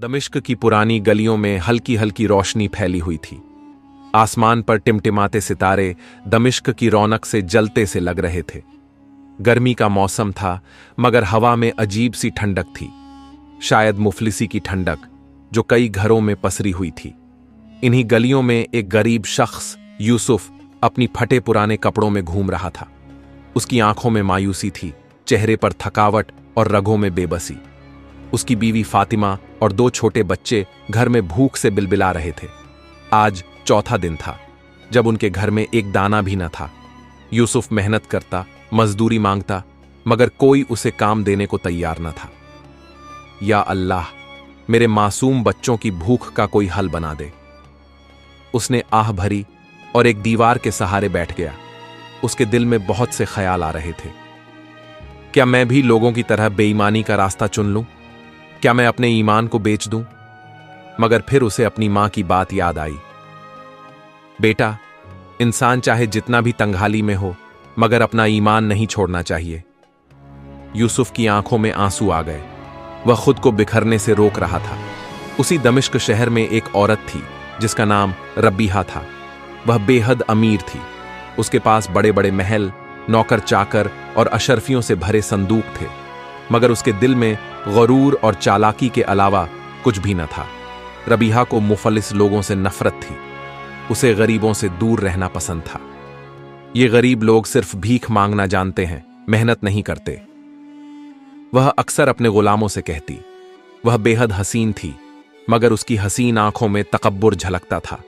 दमिश्क की पुरानी गलियों में हल्की हल्की रोशनी फैली हुई थी। आसमान पर टिमटिमाते सितारे दमिश्क की रौनक से जलते से लग रहे थे। गर्मी का मौसम था, मगर हवा में अजीब सी ठंडक थी, शायद मुफलिसी की ठंडक जो कई घरों में पसरी हुई थी। इन्हीं गलियों में एक गरीब शख्स यूसुफ अपनी फटे पुराने कपड़ों में घूम रहा था। उसकी आंखों में मायूसी थी, चेहरे पर थकावट और रगों में बेबसी। उसकी बीवी फातिमा और 2 छोटे बच्चे घर में भूख से बिलबिला रहे थे। आज चौथा दिन था जब उनके घर में एक दाना भी न था। यूसुफ मेहनत करता, मजदूरी मांगता, मगर कोई उसे काम देने को तैयार न था। या अल्लाह, मेरे मासूम बच्चों की भूख का कोई हल बना दे। उसने आह भरी और एक दीवार के सहारे बैठ गया। उसके दिल में बहुत से ख्याल आ रहे थे। क्या मैं भी लोगों की तरह बेईमानी का रास्ता चुन लूं? क्या मैं अपने ईमान को बेच दूं? मगर फिर उसे अपनी मां की बात याद आई। बेटा, इंसान चाहे जितना भी तंगहाली में हो, मगर अपना ईमान नहीं छोड़ना चाहिए। यूसुफ की आंखों में आंसू आ गए। वह खुद को बिखरने से रोक रहा था। उसी दमिश्क शहर में एक औरत थी जिसका नाम रबीहा था। वह बेहद अमीर थी। उसके पास बड़े बड़े महल, नौकर चाकर और अशरफियों से भरे संदूक थे, मगर उसके दिल में गरूर और चालाकी के अलावा कुछ भी न था। रबीहा को मुफलिस लोगों से नफरत थी। उसे गरीबों से दूर रहना पसंद था। ये गरीब लोग सिर्फ भीख मांगना जानते हैं, मेहनत नहीं करते। वह अक्सर अपने गुलामों से कहती। वह बेहद हसीन थी, मगर उसकी हसीन आंखों में तकब्बुर झलकता था।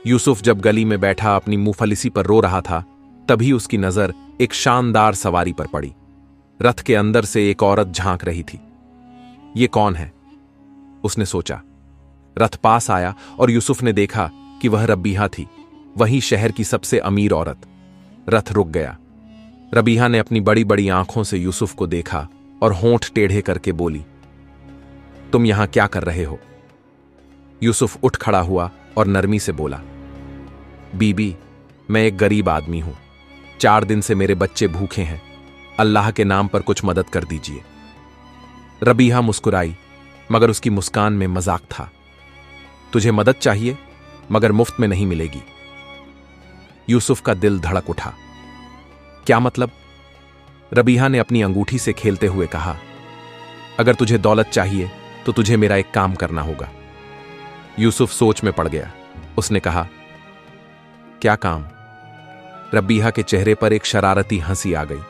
यूसुफ जब गली में बैठा अपनी मुफलिसी पर रो रहा था, तभी उसकी नजर एक शानदार सवारी पर पड़ी। रथ के अंदर से एक औरत झांक रही थी। ये कौन है? उसने सोचा। रथ पास आया और यूसुफ ने देखा कि वह रबीहा थी, वही शहर की सबसे अमीर औरत। रथ रुक गया। रबीहा ने अपनी बड़ी बड़ी आंखों से यूसुफ को देखा और होंठ टेढ़े करके बोली, तुम यहां क्या कर रहे हो? यूसुफ उठ खड़ा हुआ और नरमी से बोला, बीबी, मैं एक गरीब आदमी हूं। 4 दिन से मेरे बच्चे भूखे हैं। अल्लाह के नाम पर कुछ मदद कर दीजिए। रबीहा मुस्कुराई, मगर उसकी मुस्कान में मजाक था। तुझे मदद चाहिए, मगर मुफ्त में नहीं मिलेगी। यूसुफ का दिल धड़क उठा। क्या मतलब? रबीहा ने अपनी अंगूठी से खेलते हुए कहा, अगर तुझे दौलत चाहिए तो तुझे मेरा एक काम करना होगा। यूसुफ सोच में पड़ गया। उसने कहा, क्या काम? रबीहा के चेहरे पर एक शरारती हंसी आ गई।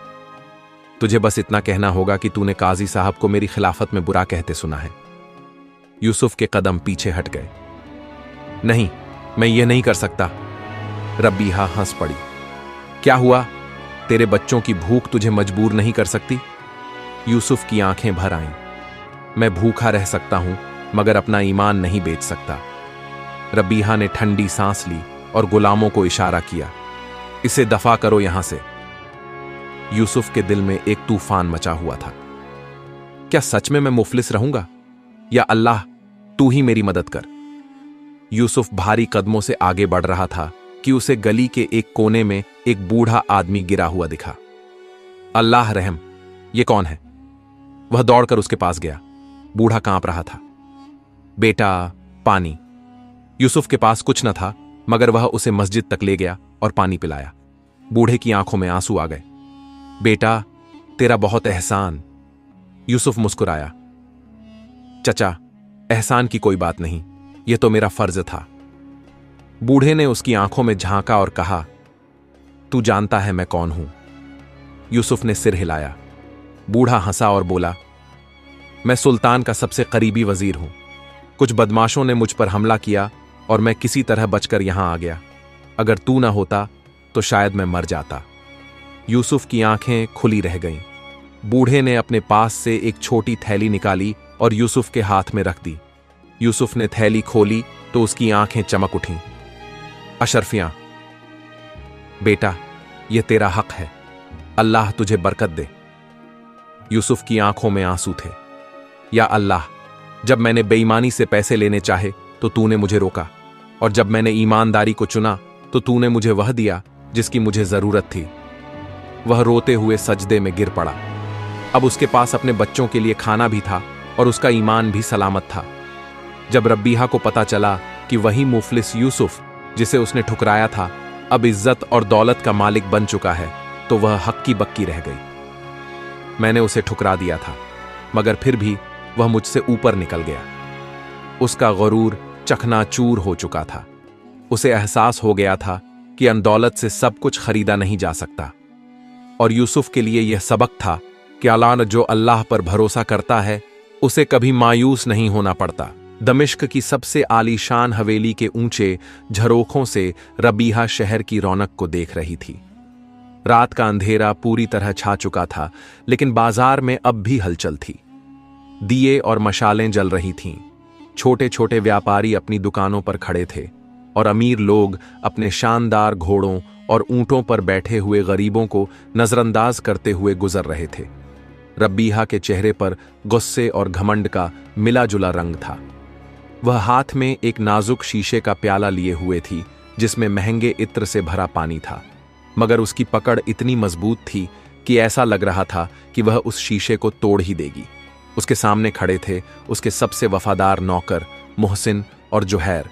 तुझे बस इतना कहना होगा कि तूने काजी साहब को मेरी खिलाफत में बुरा कहते सुना है। यूसुफ के कदम पीछे हट गए। नहीं, मैं ये नहीं कर सकता। रबीहा हंस पड़ी। क्या हुआ? तेरे बच्चों की भूख तुझे मजबूर नहीं कर सकती? यूसुफ की आंखें भर आईं। मैं भूखा रह सकता हूं, मगर अपना ईमान नहीं बेच सकता। रबीहा ने ठंडी सांस ली और गुलामों को इशारा किया, इसे दफा करो यहां से। यूसुफ के दिल में एक तूफान मचा हुआ था। क्या सच में मैं मुफलिस रहूंगा? या अल्लाह, तू ही मेरी मदद कर। यूसुफ भारी कदमों से आगे बढ़ रहा था कि उसे गली के एक कोने में एक बूढ़ा आदमी गिरा हुआ दिखा। अल्लाह रहम, ये कौन है? वह दौड़कर उसके पास गया। बूढ़ा कांप रहा था। बेटा, पानी। यूसुफ के पास कुछ न था, मगर वह उसे मस्जिद तक ले गया और पानी पिलाया। बूढ़े की आंखों में आंसू आ गए। बेटा, तेरा बहुत एहसान। यूसुफ मुस्कुराया। चचा, एहसान की कोई बात नहीं, यह तो मेरा फर्ज था। बूढ़े ने उसकी आंखों में झांका और कहा, तू जानता है मैं कौन हूं? यूसुफ ने सिर हिलाया। बूढ़ा हंसा और बोला, मैं सुल्तान का सबसे करीबी वजीर हूं। कुछ बदमाशों ने मुझ पर हमला किया और मैं किसी तरह बचकर यहां आ गया। अगर तू ना होता तो शायद मैं मर जाता। यूसुफ की आंखें खुली रह गईं। बूढ़े ने अपने पास से एक छोटी थैली निकाली और यूसुफ के हाथ में रख दी। यूसुफ ने थैली खोली तो उसकी आंखें चमक उठीं। अशरफियां। बेटा, यह तेरा हक है। अल्लाह तुझे बरकत दे। यूसुफ की आंखों में आंसू थे। या अल्लाह, जब मैंने बेईमानी से पैसे लेने चाहे तो तूने मुझे रोका, और जब मैंने ईमानदारी को चुना तो तूने मुझे वह दिया जिसकी मुझे जरूरत थी। वह रोते हुए सजदे में गिर पड़ा। अब उसके पास अपने बच्चों के लिए खाना भी था और उसका ईमान भी सलामत था। जब रब्बीहा को पता चला कि वही मुफलिस यूसुफ जिसे उसने ठुकराया था अब इज्जत और दौलत का मालिक बन चुका है, तो वह हक्की बक्की रह गई। मैंने उसे ठुकरा दिया था, मगर फिर भी वह मुझसे ऊपर निकल गया। उसका गरूर चकनाचूर हो चुका था। उसे एहसास हो गया था कि अनदौलत से सब कुछ खरीदा नहीं जा सकता। और यूसुफ के लिए यह सबक था कि अलान जो अल्लाह पर भरोसा करता है उसे कभी मायूस नहीं होना पड़ता। दमिश्क की सबसे आलीशान हवेली के ऊंचे झरोखों से रबीहा शहर की रौनक को देख रही थी। रात का अंधेरा पूरी तरह छा चुका था, लेकिन बाजार में अब भी हलचल थी। दिए और मशालें जल रही थीं। छोटे छोटे व्यापारी अपनी दुकानों पर खड़े थे और अमीर लोग अपने शानदार घोड़ों और ऊंटों पर बैठे हुए गरीबों को नजरअंदाज करते हुए गुजर रहे थे। रब्बीहा के चेहरे पर गुस्से और घमंड का मिला जुला रंग था। वह हाथ में एक नाजुक शीशे का प्याला लिए हुए थी जिसमें महंगे इत्र से भरा पानी था, मगर उसकी पकड़ इतनी मजबूत थी कि ऐसा लग रहा था कि वह उस शीशे को तोड़ ही देगी। उसके सामने खड़े थे उसके सबसे वफादार नौकर मोहसिन और जुहैर।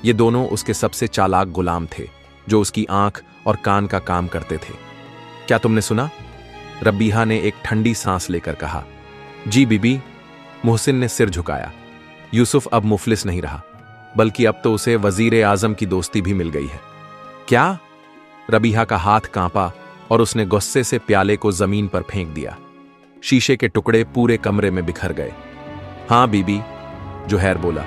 ये दोनों उसके सबसे चालाक गुलाम थे जो उसकी आंख और कान का काम करते थे। क्या तुमने सुना? रब्बीहा ने एक ठंडी सांस लेकर कहा। जी बीबी। मोहसिन ने सिर झुकाया। यूसुफ अब मुफलिस नहीं रहा, बल्कि अब तो उसे वजीर आजम की दोस्ती भी मिल गई है। क्या? रबीहा का हाथ कांपा और उसने गुस्से से प्याले को जमीन पर फेंक दिया। शीशे के टुकड़े पूरे कमरे में बिखर गए। हां बीबी, जुहैर बोला।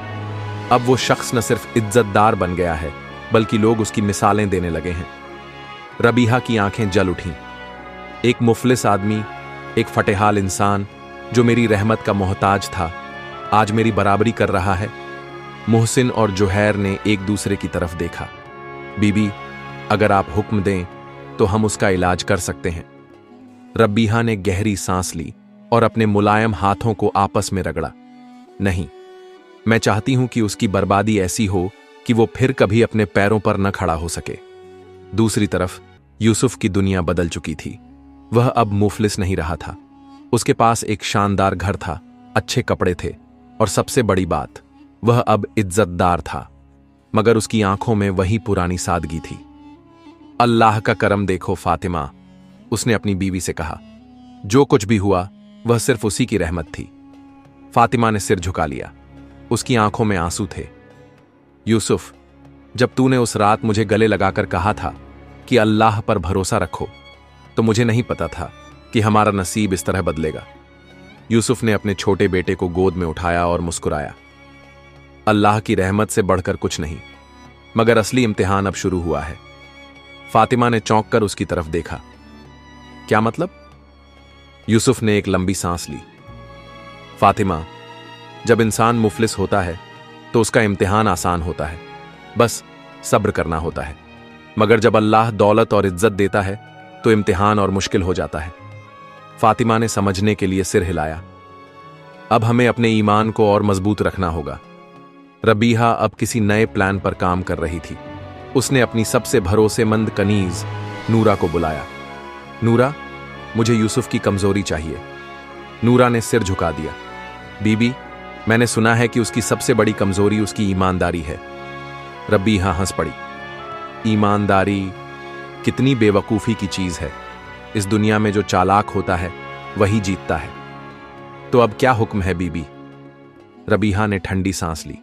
अब वो शख्स न सिर्फ इज्जतदार बन गया है, बल्कि लोग उसकी मिसालें देने लगे हैं। रबीहा की आंखें जल उठीं। एक मुफलिस आदमी, एक फटेहाल इंसान जो मेरी रहमत का मोहताज था, आज मेरी बराबरी कर रहा है। मोहसिन और जुहैर ने एक दूसरे की तरफ देखा। बीबी, अगर आप हुक्म दें तो हम उसका इलाज कर सकते हैं। रब्बीहा ने गहरी सांस ली और अपने मुलायम हाथों को आपस में रगड़ा। नहीं, मैं चाहती हूं कि उसकी बर्बादी ऐसी हो कि वो फिर कभी अपने पैरों पर न खड़ा हो सके। दूसरी तरफ यूसुफ की दुनिया बदल चुकी थी। वह अब मुफलिस नहीं रहा था। उसके पास एक शानदार घर था, अच्छे कपड़े थे और सबसे बड़ी बात, वह अब इज्जतदार था। मगर उसकी आंखों में वही पुरानी सादगी थी। अल्लाह का करम देखो फातिमा, उसने अपनी बीवी से कहा। जो कुछ भी हुआ वह सिर्फ उसी की रहमत थी। फातिमा ने सिर झुका लिया। उसकी आंखों में आंसू थे। यूसुफ, जब तूने उस रात मुझे गले लगाकर कहा था कि अल्लाह पर भरोसा रखो, तो मुझे नहीं पता था कि हमारा नसीब इस तरह बदलेगा। यूसुफ ने अपने छोटे बेटे को गोद में उठाया और मुस्कुराया। अल्लाह की रहमत से बढ़कर कुछ नहीं, मगर असली इम्तिहान अब शुरू हुआ है। फातिमा ने चौंक कर उसकी तरफ देखा। क्या मतलब? यूसुफ ने एक लंबी सांस ली। फातिमा, जब इंसान मुफलिस होता है तो उसका इम्तिहान आसान होता है, बस सब्र करना होता है। मगर जब अल्लाह दौलत और इज्जत देता है तो इम्तिहान और मुश्किल हो जाता है। फातिमा ने समझने के लिए सिर हिलाया। अब हमें अपने ईमान को और मजबूत रखना होगा। रबीहा अब किसी नए प्लान पर काम कर रही थी। उसने अपनी सबसे भरोसेमंद कनीज नूरा को बुलाया। नूरा, मुझे यूसुफ की कमजोरी चाहिए। नूरा ने सिर झुका दिया। बीबी, मैंने सुना है कि उसकी सबसे बड़ी कमजोरी उसकी ईमानदारी है। रबीहा हंस पड़ी। ईमानदारी कितनी बेवकूफी की चीज है। इस दुनिया में जो चालाक होता है वही जीतता है। तो अब क्या हुक्म है बीबी? रबीहा ने ठंडी सांस ली।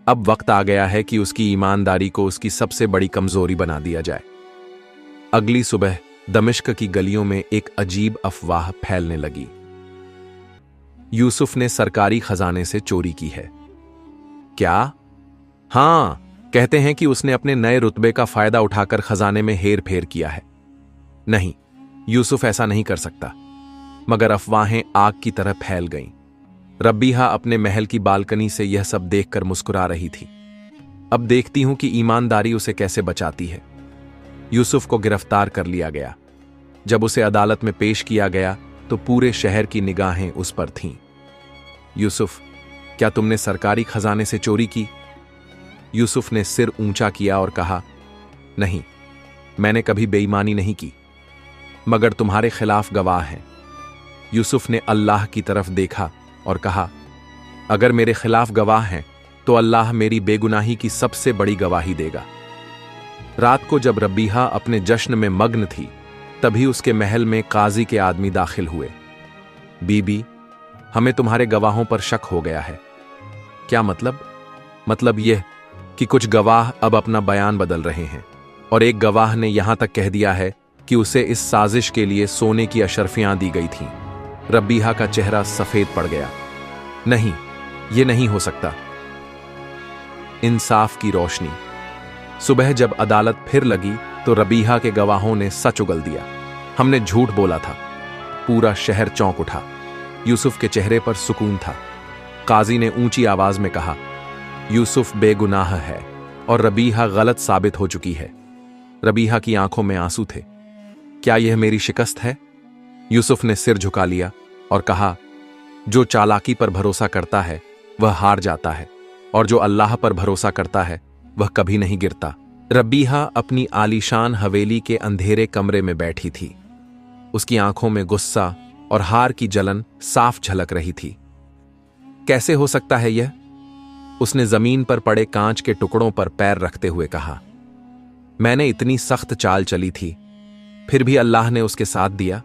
अब वक्त आ गया है कि उसकी ईमानदारी को उसकी सबसे बड़ी कमजोरी बना दिया जाए। अगली सुबह दमिश्क की गलियों में एक अजीब अफवाह फैलने लगी। यूसुफ ने सरकारी खजाने से चोरी की है। क्या? हां, कहते हैं कि उसने अपने नए रुतबे का फायदा उठाकर खजाने में हेर फेर किया है। नहीं, यूसुफ ऐसा नहीं कर सकता। मगर अफवाहें आग की तरह फैल गईं। रब्बीहा अपने महल की बालकनी से यह सब देखकर मुस्कुरा रही थी। अब देखती हूं कि ईमानदारी उसे कैसे बचाती है। यूसुफ को गिरफ्तार कर लिया गया। जब उसे अदालत में पेश किया गया तो पूरे शहर की निगाहें उस पर थीं। यूसुफ, क्या तुमने सरकारी खजाने से चोरी की? यूसुफ ने सिर ऊंचा किया और कहा, नहीं, मैंने कभी बेईमानी नहीं की, मगर तुम्हारे खिलाफ गवाह हैं। यूसुफ ने अल्लाह की तरफ देखा और कहा, अगर मेरे खिलाफ गवाह हैं तो अल्लाह मेरी बेगुनाही की सबसे बड़ी गवाही देगा। रात को जब रबीहा अपने जश्न में मग्न थी, तभी उसके महल में काजी के आदमी दाखिल हुए। बीबी, हमें तुम्हारे गवाहों पर शक हो गया है। क्या मतलब? मतलब यह कि कुछ गवाह अब अपना बयान बदल रहे हैं, और एक गवाह ने यहां तक कह दिया है कि उसे इस साजिश के लिए सोने की अशर्फियां दी गई थीं। रबीहा का चेहरा सफेद पड़ गया। नहीं, यह नहीं हो सकता। इंसाफ की रोशनी। सुबह जब अदालत फिर लगी तो रबीहा के गवाहों ने सच उगल दिया। हमने झूठ बोला था। पूरा शहर चौंक उठा। यूसुफ के चेहरे पर सुकून था। काजी ने ऊंची आवाज में कहा, यूसुफ बेगुनाह है और रबीहा गलत साबित हो चुकी है। रबीहा की आंखों में आंसू थे। क्या यह मेरी शिकस्त है? यूसुफ ने सिर झुका लिया और कहा, जो चालाकी पर भरोसा करता है वह हार जाता है, और जो अल्लाह पर भरोसा करता है वह कभी नहीं गिरता। रबीहा अपनी आलीशान हवेली के अंधेरे कमरे में बैठी थी। उसकी आंखों में गुस्सा और हार की जलन साफ झलक रही थी। कैसे हो सकता है यह? उसने जमीन पर पड़े कांच के टुकड़ों पर पैर रखते हुए कहा। मैंने इतनी सख्त चाल चली थी, फिर भी अल्लाह ने उसके साथ दिया।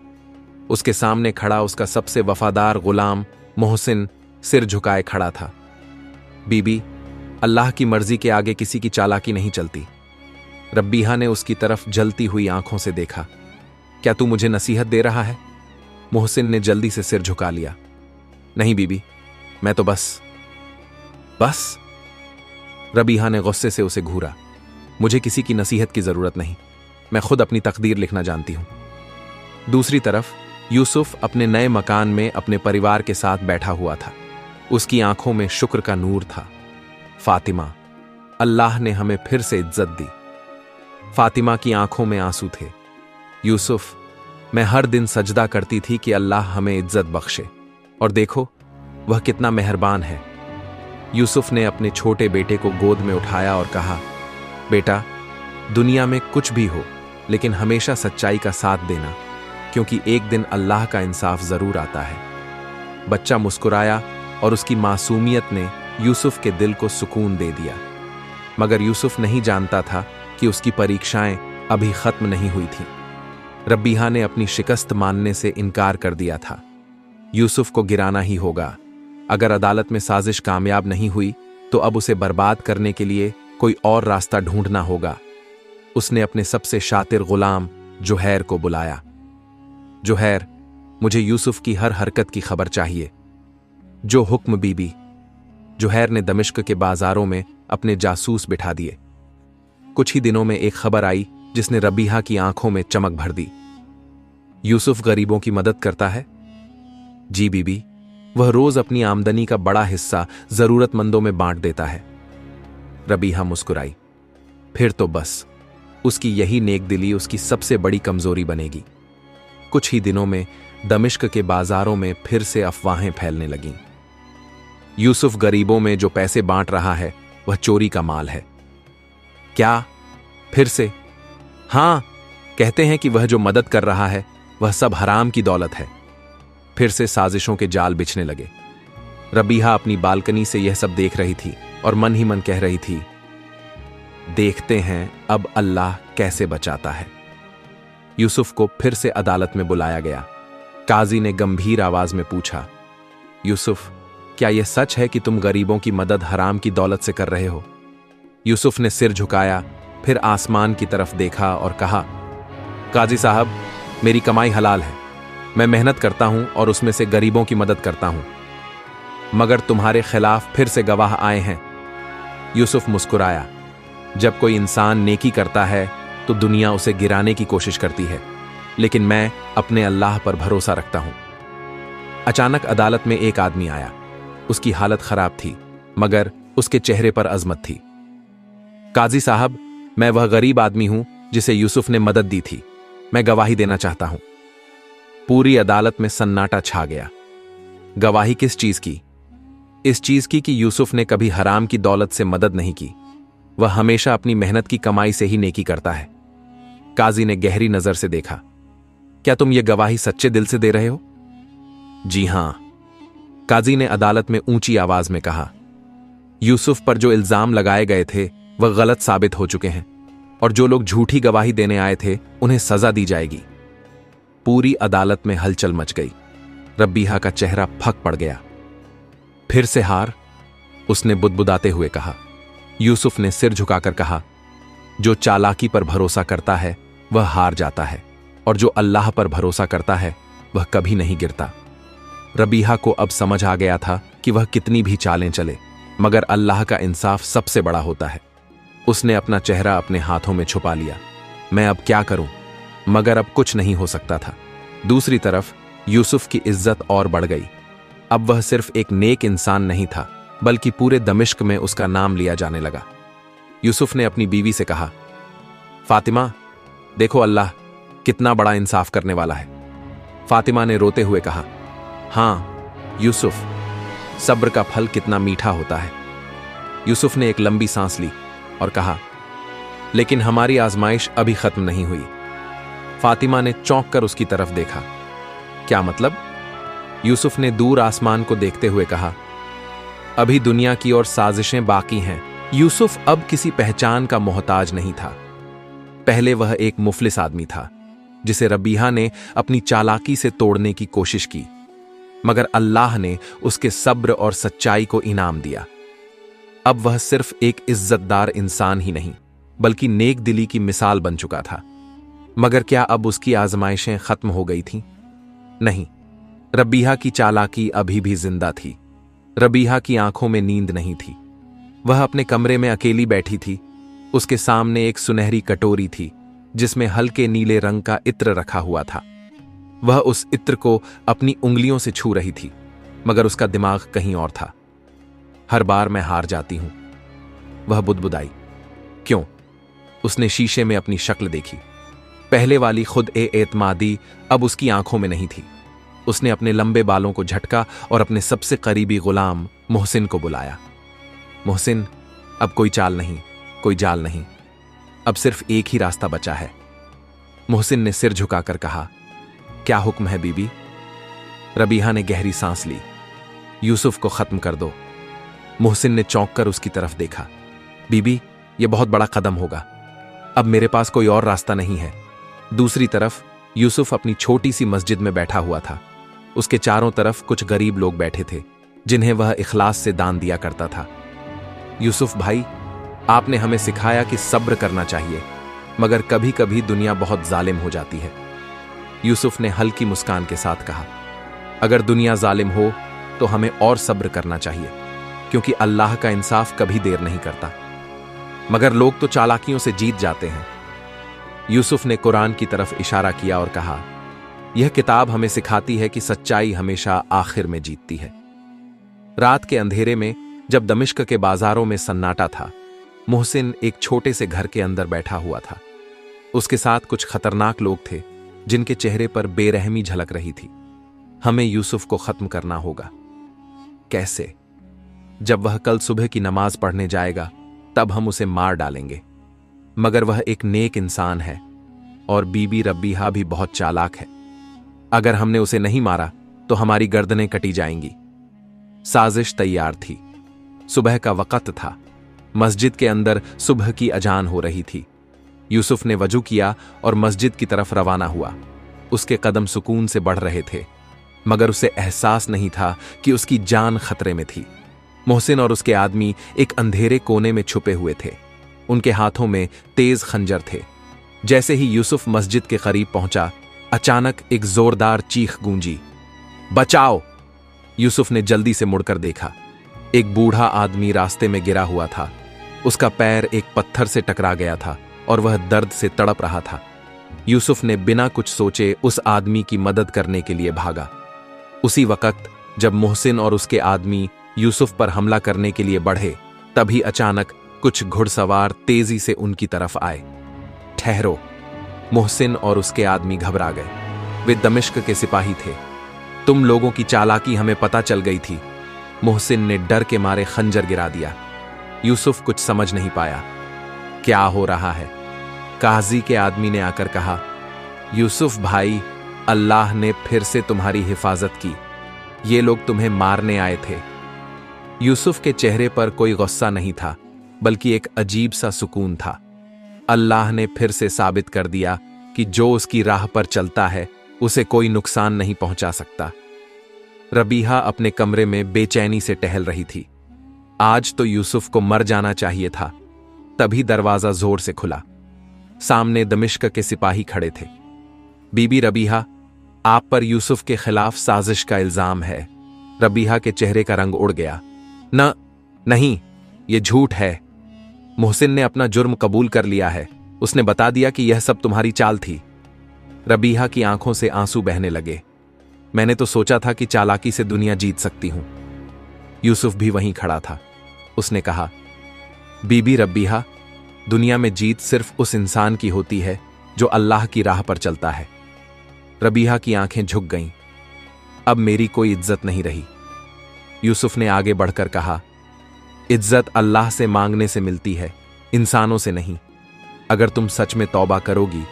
उसके सामने खड़ा उसका सबसे वफादार गुलाम मोहसिन सिर झुकाए खड़ा था। बीबी, अल्लाह की मर्जी के आगे किसी की चालाकी नहीं चलती। रबीहा ने उसकी तरफ जलती हुई आंखों से देखा। क्या तू मुझे नसीहत दे रहा है? मोहसिन ने जल्दी से सिर झुका लिया। नहीं बीबी, मैं तो बस। रबीहा ने गुस्से से उसे घूरा। मुझे किसी की नसीहत की जरूरत नहीं, मैं खुद अपनी तकदीर लिखना जानती हूं। दूसरी तरफ यूसुफ अपने नए मकान में अपने परिवार के साथ बैठा हुआ था। उसकी आंखों में शुक्र का नूर था। फातिमा, अल्लाह ने हमें फिर से इज्जत दी। फातिमा की आंखों में आंसू थे। यूसुफ, मैं हर दिन सजदा करती थी कि अल्लाह हमें इज्जत बख्शे, और देखो वह कितना मेहरबान है। यूसुफ ने अपने छोटे बेटे को गोद में उठाया और कहा, बेटा, दुनिया में कुछ भी हो लेकिन हमेशा सच्चाई का साथ देना, क्योंकि एक दिन अल्लाह का इंसाफ जरूर आता है। बच्चा मुस्कुराया और उसकी मासूमियत ने यूसुफ के दिल को सुकून दे दिया। मगर यूसुफ नहीं जानता था कि उसकी परीक्षाएं अभी खत्म नहीं हुई थीं। रबीहा ने अपनी शिकस्त मानने से इनकार कर दिया था। यूसुफ को गिराना ही होगा। अगर अदालत में साजिश कामयाब नहीं हुई तो अब उसे बर्बाद करने के लिए कोई और रास्ता ढूंढना होगा। उसने अपने सबसे शातिर गुलाम जुहैर को बुलाया। जुहैर, मुझे यूसुफ की हर हरकत की खबर चाहिए। जो हुक्म बीबी। जुहैर ने दमिश्क के बाजारों में अपने जासूस बिठा दिए। कुछ ही दिनों में एक खबर आई जिसने रबीहा की आंखों में चमक भर दी। यूसुफ गरीबों की मदद करता है? जी बीबी, वह रोज अपनी आमदनी का बड़ा हिस्सा जरूरतमंदों में बांट देता है। रबीहा मुस्कुराई। फिर तो बस, उसकी यही नेकदिली उसकी सबसे बड़ी कमजोरी बनेगी। कुछ ही दिनों में दमिश्क के बाजारों में फिर से अफवाहें फैलने लगीं। यूसुफ गरीबों में जो पैसे बांट रहा है वह चोरी का माल है। क्या? फिर से? हां, कहते हैं कि वह जो मदद कर रहा है वह सब हराम की दौलत है। फिर से साजिशों के जाल बिछने लगे। रबीहा अपनी बालकनी से यह सब देख रही थी और मन ही मन कह रही थी, देखते हैं अब अल्लाह कैसे बचाता है। यूसुफ को फिर से अदालत में बुलाया गया। काजी ने गंभीर आवाज में पूछा, यूसुफ, क्या यह सच है कि तुम गरीबों की मदद हराम की दौलत से कर रहे हो? यूसुफ ने सिर झुकाया, फिर आसमान की तरफ देखा और कहा, काजी साहब, मेरी कमाई हलाल है। मैं मेहनत करता हूं और उसमें से गरीबों की मदद करता हूं। मगर तुम्हारे खिलाफ फिर से गवाह आए हैं। यूसुफ मुस्कुराया। जब कोई इंसान नेकी करता है तो दुनिया उसे गिराने की कोशिश करती है, लेकिन मैं अपने अल्लाह पर भरोसा रखता हूं। अचानक अदालत में एक आदमी आया। उसकी हालत खराब थी, मगर उसके चेहरे पर अजमत थी। काजी साहब, मैं वह गरीब आदमी हूं जिसे यूसुफ ने मदद दी थी। मैं गवाही देना चाहता हूं। पूरी अदालत में सन्नाटा छा गया। गवाही किस चीज की? इस चीज की कि यूसुफ ने कभी हराम की दौलत से मदद नहीं की। वह हमेशा अपनी मेहनत की कमाई से ही नेकी करता है। काजी ने गहरी नजर से देखा। क्या तुम ये गवाही सच्चे दिल से दे रहे हो? जी हां, काजी ने अदालत में ऊंची आवाज में कहा। यूसुफ पर जो इल्जाम लगाए गए थे वह गलत साबित हो चुके हैं और जो लोग झूठी गवाही देने आए थे उन्हें सजा दी जाएगी। पूरी अदालत में हलचल मच गई। रब्बीहा का चेहरा फक पड़ गया। फिर से हार? उसने बुदबुदाते हुए कहा। यूसुफ ने सिर झुकाकर कहा, जो चालाकी पर भरोसा करता है वह हार जाता है और जो अल्लाह पर भरोसा करता है वह कभी नहीं गिरता। रबीहा को अब समझ आ गया था कि वह कितनी भी चालें चले मगर अल्लाह का इंसाफ सबसे बड़ा होता है। उसने अपना चेहरा अपने हाथों में छुपा लिया। मैं अब क्या करूं? मगर अब कुछ नहीं हो सकता था। दूसरी तरफ यूसुफ की इज्जत और बढ़ गई। अब वह सिर्फ एक नेक इंसान नहीं था बल्कि पूरे दमिश्क में उसका नाम लिया जाने लगा। यूसुफ ने अपनी बीवी से कहा, फातिमा, देखो अल्लाह कितना बड़ा इंसाफ करने वाला है। फातिमा ने रोते हुए कहा, हां यूसुफ, सब्र का फल कितना मीठा होता है। यूसुफ ने एक लंबी सांस ली और कहा, लेकिन हमारी आजमाइश अभी खत्म नहीं हुई। फातिमा ने चौंक कर उसकी तरफ देखा। क्या मतलब? यूसुफ ने दूर आसमान को देखते हुए कहा, अभी दुनिया की और साजिशें बाकी हैं। यूसुफ अब किसी पहचान का मोहताज नहीं था। पहले वह एक मुफलिस आदमी था जिसे रबीहा ने अपनी चालाकी से तोड़ने की कोशिश की, मगर अल्लाह ने उसके सब्र और सच्चाई को इनाम दिया। अब वह सिर्फ एक इज्जतदार इंसान ही नहीं बल्कि नेक दिली की मिसाल बन चुका था। मगर क्या अब उसकी आजमाइशें खत्म हो गई थीं? नहीं, रबीहा की चालाकी अभी भी जिंदा थी। रबीहा की आंखों में नींद नहीं थी। वह अपने कमरे में अकेली बैठी थी। उसके सामने एक सुनहरी कटोरी थी जिसमें हल्के नीले रंग का इत्र रखा हुआ था। वह उस इत्र को अपनी उंगलियों से छू रही थी मगर उसका दिमाग कहीं और था। हर बार मैं हार जाती हूं, वह बुदबुदाई। क्यों? उसने शीशे में अपनी शक्ल देखी। पहले वाली खुद एतमादी अब उसकी आंखों में नहीं थी। उसने अपने लंबे बालों को झटका और अपने सबसे करीबी गुलाम मोहसिन को बुलाया। मोहसिन, अब कोई चाल नहीं, कोई जाल नहीं, अब सिर्फ एक ही रास्ता बचा है। मोहसिन ने सिर झुकाकर कहा, क्या हुक्म है बीबी? रबीहा ने गहरी सांस ली। यूसुफ को खत्म कर दो। मोहसिन ने चौंक कर उसकी तरफ देखा। बीबी, यह बहुत बड़ा कदम होगा। अब मेरे पास कोई और रास्ता नहीं है। दूसरी तरफ यूसुफ अपनी छोटी सी मस्जिद में बैठा हुआ था। उसके चारों तरफ कुछ गरीब लोग बैठे थे जिन्हें वह इखलास से दान दिया करता था। यूसुफ भाई, आपने हमें सिखाया कि सब्र करना चाहिए, मगर कभी कभी दुनिया बहुत जालिम हो जाती है। यूसुफ ने हल्की मुस्कान के साथ कहा, अगर दुनिया जालिम हो तो हमें और सब्र करना चाहिए, क्योंकि अल्लाह का इंसाफ कभी देर नहीं करता। मगर लोग तो चालाकियों से जीत जाते हैं। यूसुफ ने कुरान की तरफ इशारा किया और कहा, यह किताब हमें सिखाती है कि सच्चाई हमेशा आखिर में जीतती है। रात के अंधेरे में जब दमिश्क के बाजारों में सन्नाटा था, मोहसिन एक छोटे से घर के अंदर बैठा हुआ था। उसके साथ कुछ खतरनाक लोग थे जिनके चेहरे पर बेरहमी झलक रही थी। हमें यूसुफ को खत्म करना होगा। कैसे? जब वह कल सुबह की नमाज पढ़ने जाएगा तब हम उसे मार डालेंगे। मगर वह एक नेक इंसान है और बीबी रबीहा भी बहुत चालाक है। अगर हमने उसे नहीं मारा तो हमारी गर्दनें कटी जाएंगी। साजिश तैयार थी। सुबह का वक्त था। मस्जिद के अंदर सुबह की अजान हो रही थी। यूसुफ ने वजू किया और मस्जिद की तरफ रवाना हुआ। उसके कदम सुकून से बढ़ रहे थे, मगर उसे एहसास नहीं था कि उसकी जान खतरे में थी। मोहसिन और उसके आदमी एक अंधेरे कोने में छुपे हुए थे। उनके हाथों में तेज खंजर थे। जैसे ही यूसुफ मस्जिद के करीब पहुंचा, अचानक एक जोरदार चीख गूंजी, बचाओ! यूसुफ ने जल्दी से मुड़कर देखा। एक बूढ़ा आदमी रास्ते में गिरा हुआ था। उसका पैर एक पत्थर से टकरा गया था और वह दर्द से तड़प रहा था। यूसुफ ने बिना कुछ सोचे उस आदमी की मदद करने के लिए भागा। उसी वक्त जब मोहसिन और उसके आदमी यूसुफ पर हमला करने के लिए बढ़े, तभी अचानक कुछ घुड़सवार तेजी से उनकी तरफ आए। ठहरो! मोहसिन और उसके आदमी घबरा गए। वे दमिश्क के सिपाही थे। तुम लोगों की चालाकी हमें पता चल गई थी। मोहसिन ने डर के मारे खंजर गिरा दिया। यूसुफ कुछ समझ नहीं पाया। क्या हो रहा है? काजी के आदमी ने आकर कहा, यूसुफ भाई, अल्लाह ने फिर से तुम्हारी हिफाजत की। ये लोग तुम्हें मारने आए थे। यूसुफ के चेहरे पर कोई गुस्सा नहीं था, बल्कि एक अजीब सा सुकून था। अल्लाह ने फिर से साबित कर दिया कि जो उसकी राह पर चलता है उसे कोई नुकसान नहीं पहुंचा सकता। रबीहा अपने कमरे में बेचैनी से टहल रही थी। आज तो यूसुफ को मर जाना चाहिए था। तभी दरवाजा जोर से खुला। सामने दमिश्क के सिपाही खड़े थे। बीबी रबीहा, आप पर यूसुफ के खिलाफ साजिश का इल्जाम है। रबीहा के चेहरे का रंग उड़ गया। नहीं, यह झूठ है। मोहसिन ने अपना जुर्म कबूल कर लिया है। उसने बता दिया कि यह सब तुम्हारी चाल थी। रबीहा की आंखों से आंसू बहने लगे। मैंने तो सोचा था कि चालाकी से दुनिया जीत सकती हूं। यूसुफ भी वहीं खड़ा था। उसने कहा, बीबी रबीहा, दुनिया में जीत सिर्फ उस इंसान की होती है जो अल्लाह की राह पर चलता है। रबीहा की आंखें झुक गईं। अब मेरी कोई इज्जत नहीं रही। यूसुफ ने आगे बढ़कर कहा, इज्जत अल्लाह से मांगने से मिलती है, इंसानों से नहीं। अगर तुम सच में तौबा करोगी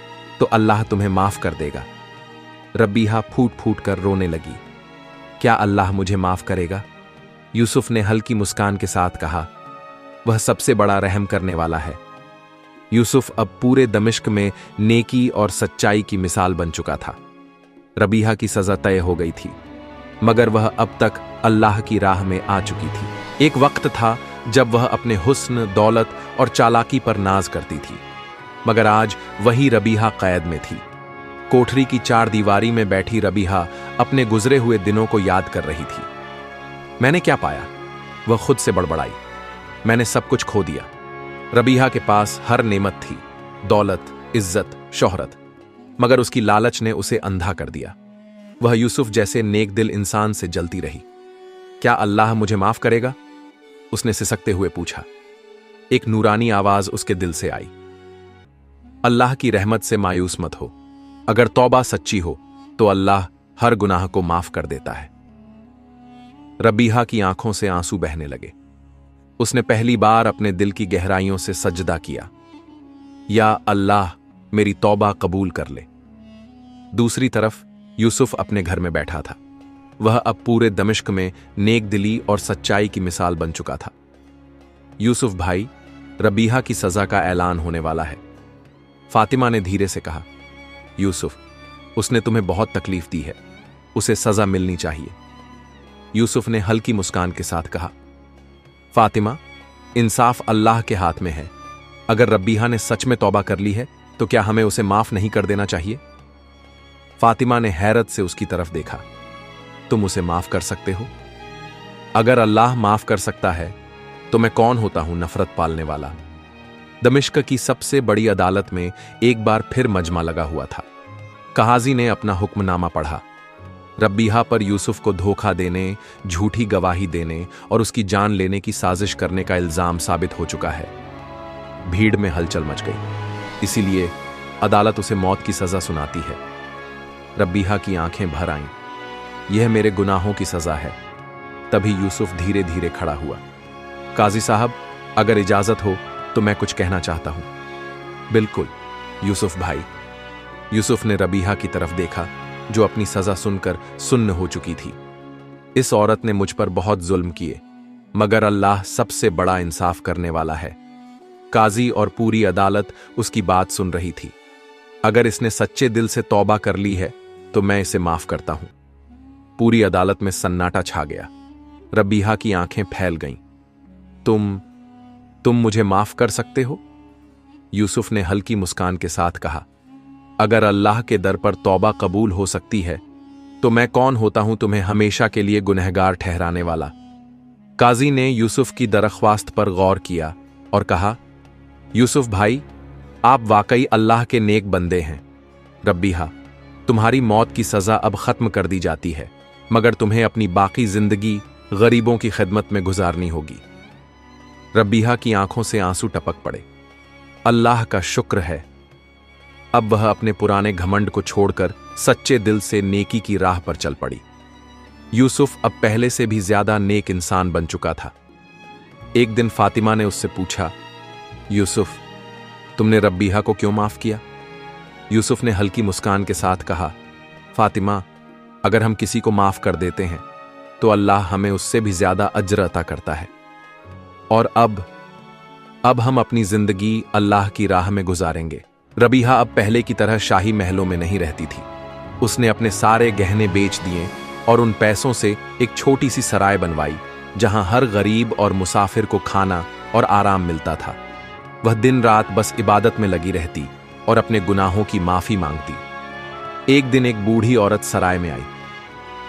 तो अल्लाह तुम्हें माफ कर देगा। रबीहा फूट फूट कर रोने लगी। क्या अल्लाह मुझे माफ करेगा? यूसुफ ने हल्की मुस्कान के साथ कहा, वह सबसे बड़ा रहम करने वाला है। यूसुफ अब पूरे दमिश्क में नेकी और सच्चाई की मिसाल बन चुका था। रबीहा की सजा तय हो गई थी, मगर वह अब तक अल्लाह की राह में आ चुकी थी। एक वक्त था जब वह अपने हुस्न, दौलत और चालाकी पर नाज करती थी, मगर आज वही रबीहा कैद में थी। कोठरी की चार दीवारी में बैठी रबीहा अपने गुजरे हुए दिनों को याद कर रही थी। मैंने क्या पाया? वह खुद से बड़बड़ाई। मैंने सब कुछ खो दिया। रबीहा के पास हर नेमत थी, दौलत, इज्जत, शोहरत, मगर उसकी लालच ने उसे अंधा कर दिया। वह यूसुफ जैसे नेक दिल इंसान से जलती रही। क्या अल्लाह मुझे माफ करेगा? उसने सिसकते हुए पूछा। एक नूरानी आवाज उसके दिल से आई। अल्लाह की रहमत से मायूस मत हो। अगर तौबा सच्ची हो तो अल्लाह हर गुनाह को माफ कर देता है। रबीहा की आंखों से आंसू बहने लगे। उसने पहली बार अपने दिल की गहराइयों से सजदा किया, या अल्लाह मेरी तौबा कबूल कर ले। दूसरी तरफ यूसुफ अपने घर में बैठा था। वह अब पूरे दमिश्क में नेक दिली और सच्चाई की मिसाल बन चुका था। यूसुफ भाई, रबीहा की सजा का ऐलान होने वाला है। फातिमा ने धीरे से कहा, यूसुफ, उसने तुम्हें बहुत तकलीफ दी है, उसे सजा मिलनी चाहिए। यूसुफ ने हल्की मुस्कान के साथ कहा, फातिमा, इंसाफ अल्लाह के हाथ में है। अगर रबीहा ने सच में तौबा कर ली है तो क्या हमें उसे माफ नहीं कर देना चाहिए? फातिमा ने हैरत से उसकी तरफ देखा। तुम उसे माफ कर सकते हो? अगर अल्लाह माफ कर सकता है तो मैं कौन होता हूं नफरत पालने वाला। दमिश्क की सबसे बड़ी अदालत में एक बार फिर मजमा लगा हुआ था। कहाजी ने अपना हुक्मनामा पढ़ा। रबीहा पर यूसुफ को धोखा देने, झूठी गवाही देने और उसकी जान लेने की साजिश करने का इल्जाम साबित हो चुका है। भीड़ में हलचल मच गई, इसीलिए अदालत उसे मौत की सजा सुनाती है। रबीहा की आंखें भर आईं। यह मेरे गुनाहों की सजा है। तभी यूसुफ धीरे धीरे खड़ा हुआ। काजी साहब, अगर इजाजत हो तो मैं कुछ कहना चाहता हूं। बिल्कुल यूसुफ भाई। यूसुफ ने रबीहा की तरफ देखा, जो अपनी सजा सुनकर सुन्न हो चुकी थी। इस औरत ने मुझ पर बहुत जुल्म किए, मगर अल्लाह सबसे बड़ा इंसाफ करने वाला है। काजी और पूरी अदालत उसकी बात सुन रही थी। अगर इसने सच्चे दिल से तौबा कर ली है तो मैं इसे माफ करता हूं। पूरी अदालत में सन्नाटा छा गया। रबीहा की आंखें फैल गईं। तुम मुझे माफ कर सकते हो? यूसुफ ने हल्की मुस्कान के साथ कहा, अगर अल्लाह के दर पर तौबा कबूल हो सकती है तो मैं कौन होता हूं तुम्हें हमेशा के लिए गुनहगार ठहराने वाला। काजी ने यूसुफ की दरख्वास्त पर गौर किया और कहा, यूसुफ भाई, आप वाकई अल्लाह के नेक बंदे हैं। रबीहा, तुम्हारी मौत की सजा अब खत्म कर दी जाती है, मगर तुम्हें अपनी बाकी जिंदगी गरीबों की खिदमत में गुजारनी होगी। रबीहा की आंखों से आंसू टपक पड़े। अल्लाह का शुक्र है, अब वह अपने पुराने घमंड को छोड़कर सच्चे दिल से नेकी की राह पर चल पड़ी। यूसुफ अब पहले से भी ज्यादा नेक इंसान बन चुका था। एक दिन फातिमा ने उससे पूछा, यूसुफ, तुमने रबीहा को क्यों माफ किया? यूसुफ ने हल्की मुस्कान के साथ कहा, फातिमा, अगर हम किसी को माफ कर देते हैं तो अल्लाह हमें उससे भी ज्यादा अज्र अता करता है। और अब हम अपनी जिंदगी अल्लाह की राह में गुजारेंगे। रबीहा अब पहले की तरह शाही महलों में नहीं रहती थी। उसने अपने सारे गहने बेच दिए और उन पैसों से एक छोटी सी सराय बनवाई, जहां हर गरीब और मुसाफिर को खाना और आराम मिलता था। वह दिन रात बस इबादत में लगी रहती और अपने गुनाहों की माफी मांगती। एक दिन एक बूढ़ी औरत सराय में आई।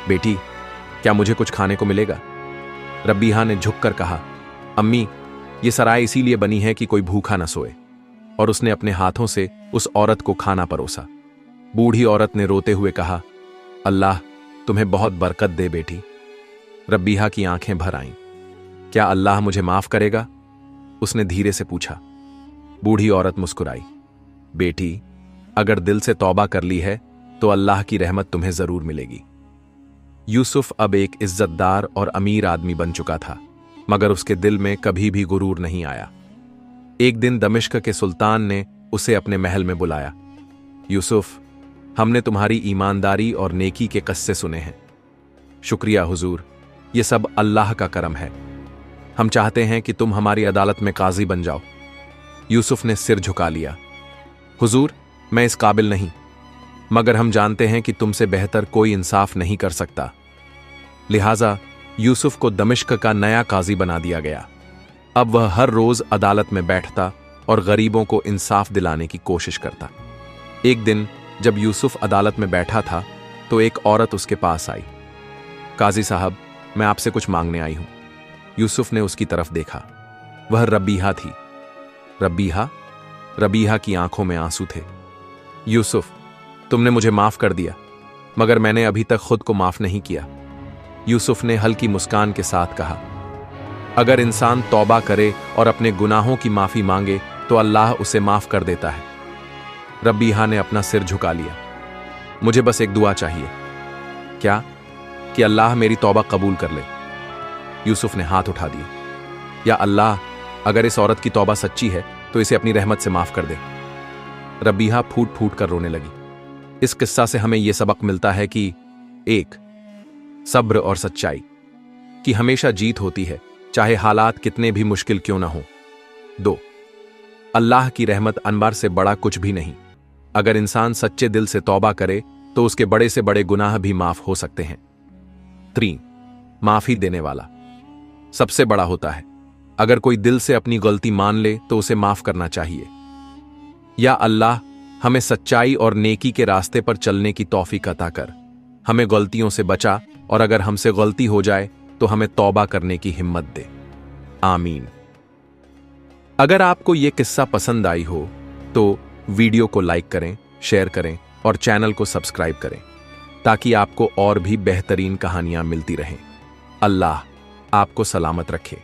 बेटी, क्या मुझे कुछ खाने को मिलेगा? रबीहा ने झुककर कहा, अम्मी, ये सराय इसीलिए बनी है कि कोई भूखा न सोए। और उसने अपने हाथों से उस औरत को खाना परोसा। बूढ़ी औरत ने रोते हुए कहा, अल्लाह तुम्हें बहुत बरकत दे बेटी। रबीहा की आंखें भर आईं। क्या अल्लाह मुझे माफ करेगा? उसने धीरे से पूछा। बूढ़ी औरत मुस्कुराई। बेटी, अगर दिल से तौबा कर ली है तो अल्लाह की रहमत तुम्हें जरूर मिलेगी। यूसुफ अब एक इज्जतदार और अमीर आदमी बन चुका था, मगर उसके दिल में कभी भी गुरूर नहीं आया। एक दिन दमिश्क के सुल्तान ने उसे अपने महल में बुलाया। यूसुफ, हमने तुम्हारी ईमानदारी और नेकी के किस्से सुने हैं। शुक्रिया हुजूर, ये सब अल्लाह का करम है। हम चाहते हैं कि तुम हमारी अदालत में काजी बन जाओ। यूसुफ ने सिर झुका लिया। हुजूर, मैं इस काबिल नहीं, मगर हम जानते हैं कि तुमसे बेहतर कोई इंसाफ नहीं कर सकता। लिहाजा यूसुफ को दमिश्क का नया काजी बना दिया गया। अब वह हर रोज अदालत में बैठता और गरीबों को इंसाफ दिलाने की कोशिश करता। एक दिन जब यूसुफ अदालत में बैठा था तो एक औरत उसके पास आई। काजी साहब, मैं आपसे कुछ मांगने आई हूं। यूसुफ ने उसकी तरफ देखा। वह रबीहा थी। रबीहा? रबीहा की आंखों में आंसू थे। यूसुफ, तुमने मुझे माफ कर दिया, मगर मैंने अभी तक खुद को माफ नहीं किया। यूसुफ ने हल्की मुस्कान के साथ कहा, अगर इंसान तौबा करे और अपने गुनाहों की माफी मांगे तो अल्लाह उसे माफ कर देता है। रबीहा ने अपना सिर झुका लिया। मुझे बस एक दुआ चाहिए। क्या? कि अल्लाह मेरी तौबा कबूल कर ले। यूसुफ ने हाथ उठा दिए। या अल्लाह, अगर इस औरत की तौबा सच्ची है तो इसे अपनी रहमत से माफ कर दे। रबीहा फूट फूट कर रोने लगी। इस किस्सा से हमें यह सबक मिलता है कि 1. सब्र और सच्चाई की हमेशा जीत होती है, चाहे हालात कितने भी मुश्किल क्यों ना हो। 2. अल्लाह की रहमत अनबार से बड़ा कुछ भी नहीं। अगर इंसान सच्चे दिल से तौबा करे तो उसके बड़े से बड़े गुनाह भी माफ हो सकते हैं। 3. माफी देने वाला सबसे बड़ा होता है। अगर कोई दिल से अपनी गलती मान ले तो उसे माफ करना चाहिए। या अल्लाह, हमें सच्चाई और नेकी के रास्ते पर चलने की तौफीक अता कर। हमें गलतियों से बचा, और अगर हमसे गलती हो जाए तो हमें तौबा करने की हिम्मत दे। आमीन। अगर आपको यह किस्सा पसंद आई हो तो वीडियो को लाइक करें, शेयर करें और चैनल को सब्सक्राइब करें, ताकि आपको और भी बेहतरीन कहानियां मिलती रहें। अल्लाह आपको सलामत रखे।